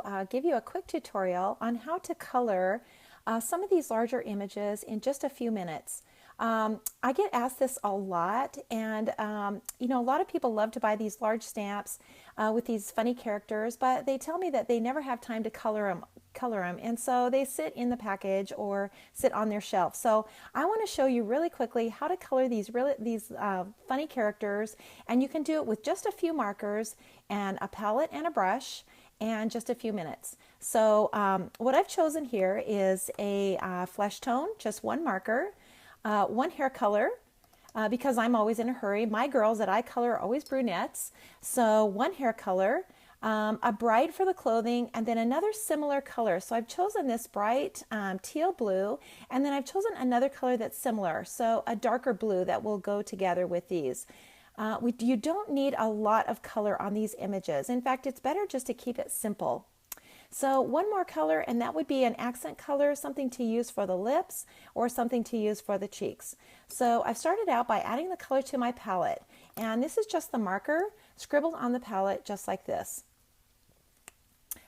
to give you a quick tutorial on how to color some of these larger images in just a few minutes. I get asked this a lot, and a lot of people love to buy these large stamps with these funny characters, but they tell me that they never have time to color them, and so they sit in the package or sit on their shelf. So I want to show you really quickly how to color these funny characters, and you can do it with just a few markers and a palette and a brush and just a few minutes. So what I've chosen here is a flesh tone, just one marker, one hair color, because I'm always in a hurry. My girls that I color are always brunettes. So one hair color, a bright for the clothing, and then another similar color. So I've chosen this bright teal blue, and then I've chosen another color that's similar. So a darker blue that will go together with these. You don't need a lot of color on these images. In fact, it's better just to keep it simple. So one more color, and that would be an accent color, something to use for the lips or something to use for the cheeks. So I've started out by adding the color to my palette, and this is just the marker scribbled on the palette just like this.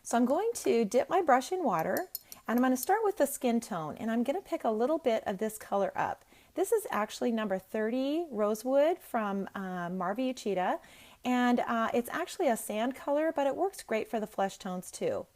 So I'm going to dip my brush in water, and I'm going to start with the skin tone, and I'm going to pick a little bit of this color up. This is actually number 30 Rosewood from Marva Uchida, and it's actually a sand color, but it works great for the flesh tones too.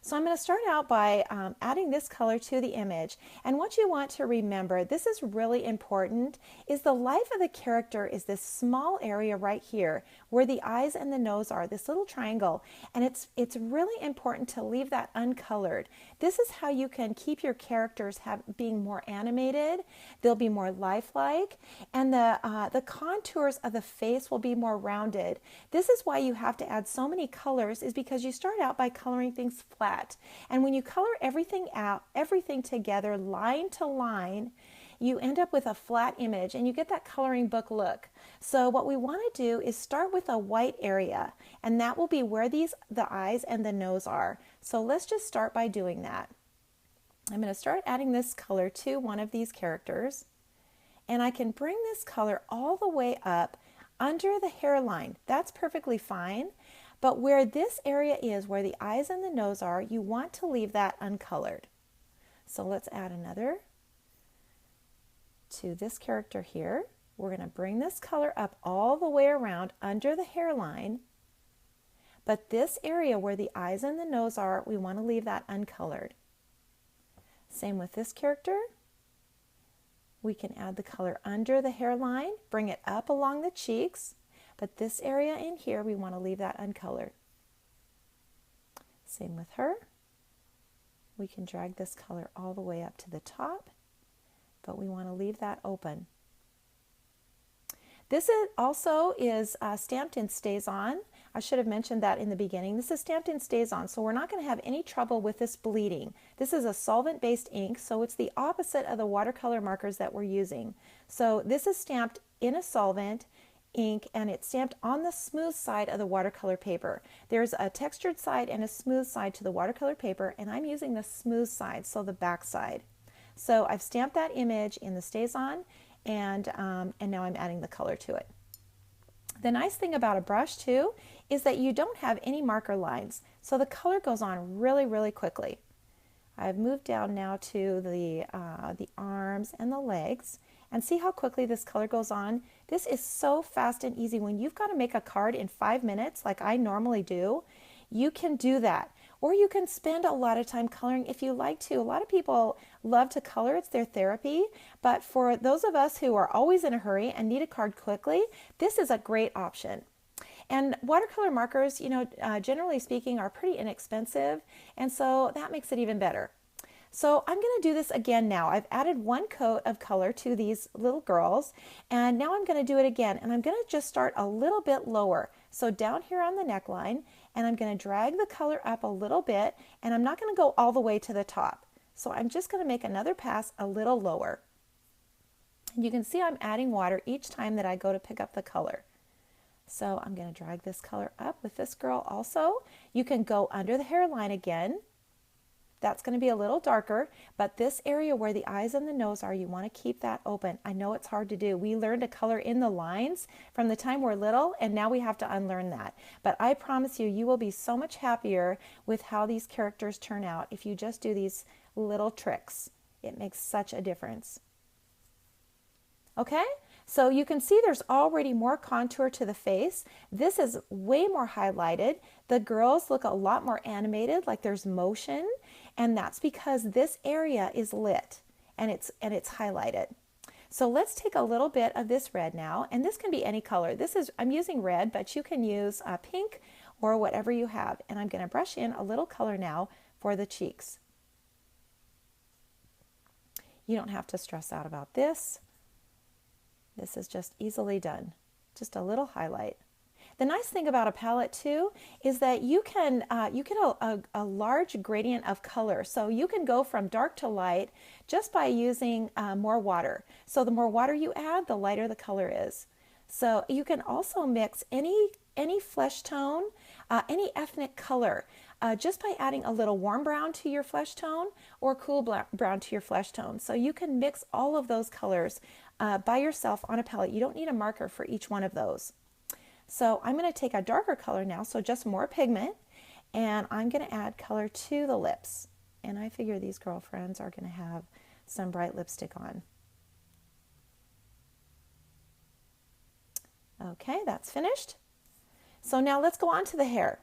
So I'm going to start out by adding this color to the image. And what you want to remember, this is really important, is the life of the character is this small area right here where the eyes and the nose are, this little triangle. And it's really important to leave that uncolored. This is how you can keep your characters being more animated. They'll be more lifelike. And the contours of the face will be more rounded. This is why you have to add so many colors, is because you start out by coloring things flat. And when you color everything together, line to line, you end up with a flat image and you get that coloring book look. So what we want to do is start with a white area, and that will be where the eyes and the nose are. So let's just start by doing that. I'm going to start adding this color to one of these characters, and I can bring this color all the way up under the hairline. That's perfectly fine. But where this area is, where the eyes and the nose are, you want to leave that uncolored. So let's add another to this character here. We're going to bring this color up all the way around under the hairline. But this area where the eyes and the nose are, we want to leave that uncolored. Same with this character. We can add the color under the hairline, bring it up along the cheeks. But this area in here, we want to leave that uncolored. Same with her. We can drag this color all the way up to the top, but we want to leave that open. This also is stamped in Stays On. I should have mentioned that in the beginning. This is stamped in Stays On, so we're not going to have any trouble with this bleeding. This is a solvent-based ink, so it's the opposite of the watercolor markers that we're using. So this is stamped in a solvent ink, and it's stamped on the smooth side of the watercolor paper. There's a textured side and a smooth side to the watercolor paper, and I'm using the smooth side, so the back side. So I've stamped that image in the Stays On, and now I'm adding the color to it. The nice thing about a brush too is that you don't have any marker lines, so the color goes on really, really quickly. I've moved down now to the arms and the legs, and see how quickly this color goes on. This is so fast and easy. When you've got to make a card in 5 minutes, like I normally do, you can do that. Or you can spend a lot of time coloring if you like to. A lot of people love to color, it's their therapy. But for those of us who are always in a hurry and need a card quickly, this is a great option. And watercolor markers, generally speaking, are pretty inexpensive, and so that makes it even better. So I'm going to do this again now. I've added one coat of color to these little girls, and now I'm going to do it again, and I'm going to just start a little bit lower. So down here on the neckline, and I'm going to drag the color up a little bit, and I'm not going to go all the way to the top. So I'm just going to make another pass a little lower. And you can see I'm adding water each time that I go to pick up the color. So I'm going to drag this color up with this girl also. You can go under the hairline again, That's going to be a little darker, but this area where the eyes and the nose are, you want to keep that open. I know it's hard to do. We learn to color in the lines from the time we're little, and now we have to unlearn that. But I promise you, you will be so much happier with how these characters turn out if you just do these little tricks. It makes such a difference. Okay? So you can see there's already more contour to the face. This is way more highlighted. The girls look a lot more animated, like there's motion, and that's because this area is lit and it's highlighted. So let's take a little bit of this red now, and this can be any color. I'm using red, but you can use pink or whatever you have. And I'm going to brush in a little color now for the cheeks. You don't have to stress out about this. This is just easily done. Just a little highlight. The nice thing about a palette too is that you can get a large gradient of color. So you can go from dark to light just by using more water. So the more water you add, the lighter the color is. So you can also mix any flesh tone, any ethnic color, just by adding a little warm brown to your flesh tone or cool brown to your flesh tone. So you can mix all of those colors by yourself on a palette. You don't need a marker for each one of those. So I'm going to take a darker color now, so just more pigment, and I'm going to add color to the lips. And I figure these girlfriends are going to have some bright lipstick on. Okay, that's finished. So now let's go on to the hair.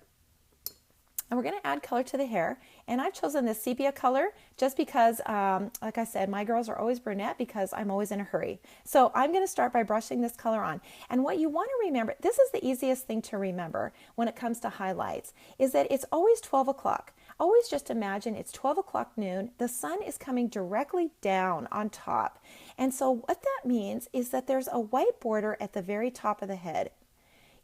And we're going to add color to the hair. And I've chosen this sepia color just because, like I said, my girls are always brunette because I'm always in a hurry. So I'm going to start by brushing this color on. And what you want to remember, this is the easiest thing to remember when it comes to highlights, is that it's always 12 o'clock. Always just imagine it's 12 o'clock noon. The sun is coming directly down on top. And so what that means is that there's a white border at the very top of the head.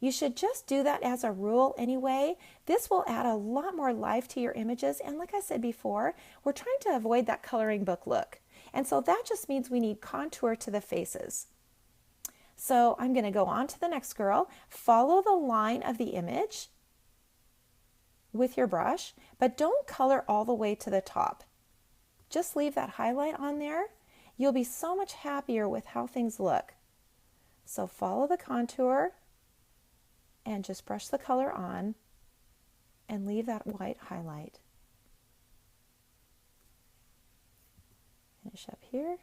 You should just do that as a rule anyway. This will add a lot more life to your images. And like I said before, we're trying to avoid that coloring book look. And so that just means we need contour to the faces. So I'm going to go on to the next girl. Follow the line of the image with your brush, but don't color all the way to the top. Just leave that highlight on there. You'll be so much happier with how things look. So follow the contour and just brush the color on and leave that white highlight. Finish up here.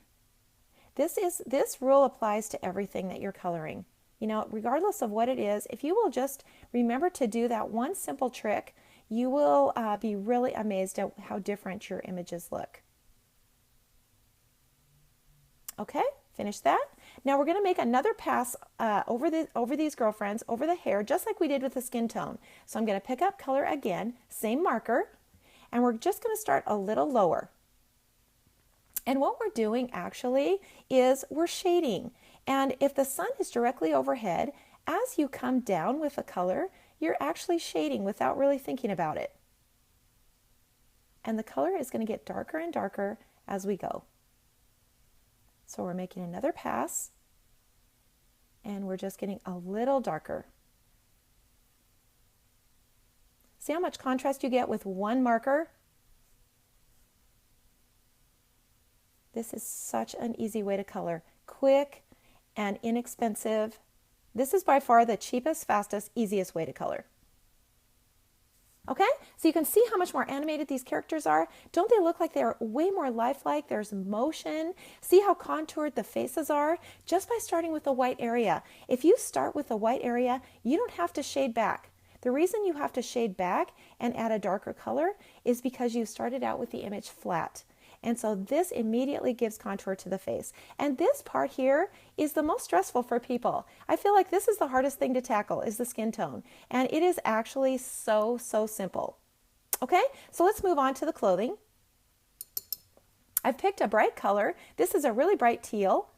This rule applies to everything that you're coloring. You know, regardless of what it is, if you will just remember to do that one simple trick, you will be really amazed at how different your images look. Okay, finish that. Now we're going to make another pass over these girlfriends, over the hair, just like we did with the skin tone. So I'm going to pick up color again, same marker, and we're just going to start a little lower. And what we're doing actually is we're shading. And if the sun is directly overhead, as you come down with a color, you're actually shading without really thinking about it. And the color is going to get darker and darker as we go. So we're making another pass, and we're just getting a little darker. See how much contrast you get with one marker? This is such an easy way to color. Quick and inexpensive. This is by far the cheapest, fastest, easiest way to color. Okay, so you can see how much more animated these characters are. Don't they look like they're way more lifelike? There's motion. See how contoured the faces are just by starting with the white area. If you start with the white area, you don't have to shade back. The reason you have to shade back and add a darker color is because you started out with the image flat. And so this immediately gives contour to the face. And this part here is the most stressful for people. I feel like this is the hardest thing to tackle, is the skin tone. And it is actually so simple. Okay, so let's move on to the clothing. I've picked a bright color. This is a really bright teal.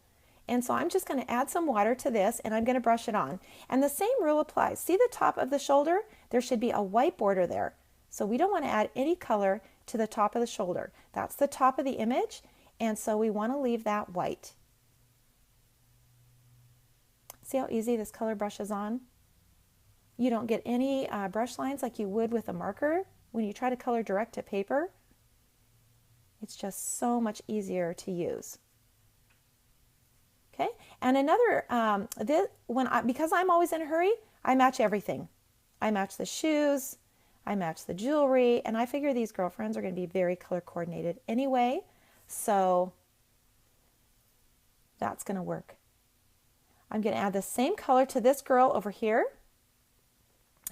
And so I'm just going to add some water to this, and I'm going to brush it on. And the same rule applies. See the top of the shoulder? There should be a white border there. So we don't want to add any color to the top of the shoulder. That's the top of the image, and so we want to leave that white. See how easy this color brushes on? You don't get any brush lines like you would with a marker when you try to color direct to paper. It's just so much easier to use. Okay, and another, because I'm always in a hurry, I match everything. I match the shoes, I match the jewelry, and I figure these girlfriends are going to be very color coordinated anyway, so that's going to work. I'm going to add the same color to this girl over here.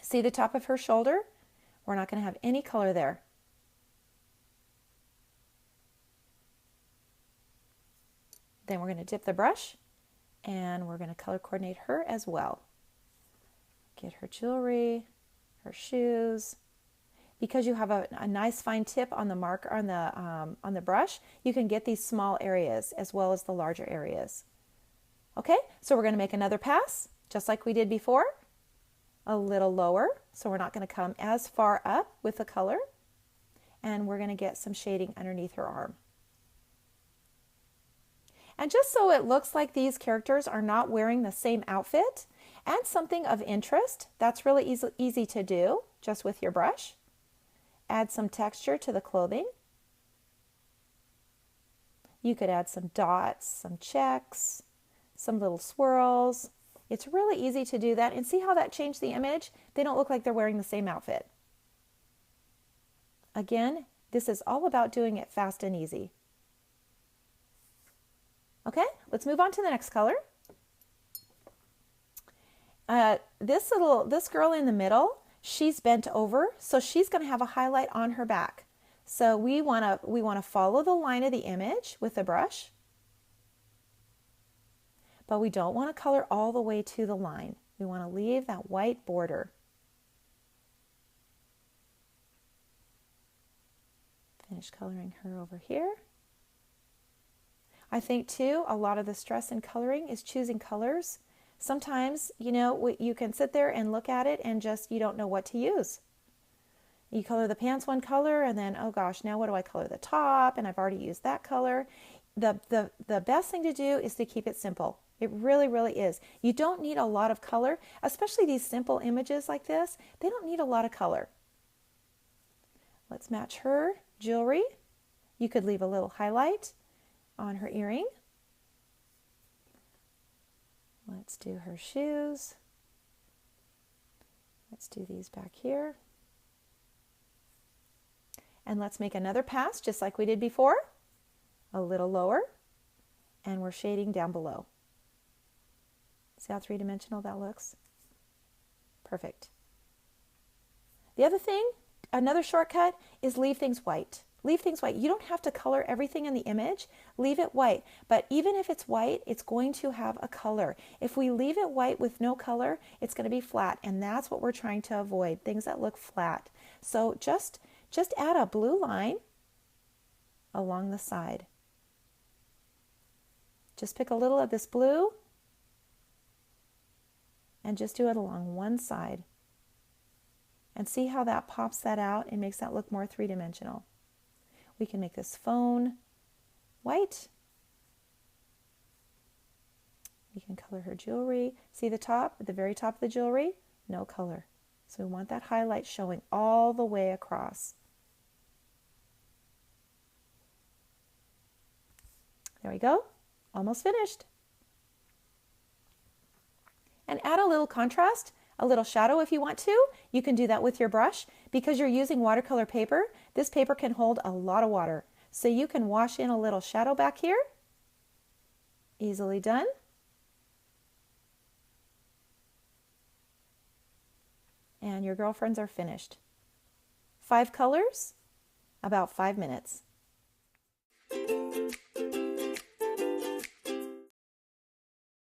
See the top of her shoulder? We're not going to have any color there. Then we're going to dip the brush and we're going to color coordinate her as well. Get her jewelry, her shoes. Because you have a nice fine tip on the marker on the brush, you can get these small areas as well as the larger areas. Okay, so we're going to make another pass just like we did before. A little lower, so we're not going to come as far up with the color, and we're going to get some shading underneath her arm. And just so it looks like these characters are not wearing the same outfit, add something of interest. That's really easy to do just with your brush. Add some texture to the clothing. You could add some dots, some checks, some little swirls. It's really easy to do that, and see how that changed the image? They don't look like they're wearing the same outfit. Again, this is all about doing it fast and easy. Okay, let's move on to the next color. This girl in the middle, she's bent over, so she's going to have a highlight on her back. So we want to follow the line of the image with the brush. But we don't want to color all the way to the line. We want to leave that white border. Finish coloring her over here. I think too, a lot of the stress in coloring is choosing colors. Sometimes, you can sit there and look at it and you don't know what to use. You color the pants one color and then, oh gosh, now what do I color the top? And I've already used that color. The best thing to do is to keep it simple. It really, really is. You don't need a lot of color, especially these simple images like this. They don't need a lot of color. Let's match her jewelry. You could leave a little highlight on her earring. Let's do her shoes. Let's do these back here. And let's make another pass just like we did before. A little lower. And we're shading down below. See how three-dimensional that looks? Perfect. The other thing, another shortcut, is leave things white. Leave things white. You don't have to color everything in the image. Leave it white. But even if it's white, it's going to have a color. If we leave it white with no color, it's going to be flat. And that's what we're trying to avoid, things that look flat. So just add a blue line along the side. Just pick a little of this blue and just do it along one side. And see how that pops that out and makes that look more three-dimensional. We can make this phone white. We can color her jewelry. See the top, at the very top of the jewelry? No color. So we want that highlight showing all the way across. There we go. Almost finished. And add a little contrast, a little shadow if you want to. You can do that with your brush. Because you're using watercolor paper, this paper can hold a lot of water. So you can wash in a little shadow back here. Easily done. And your girlfriends are finished. 5 colors, about 5 minutes.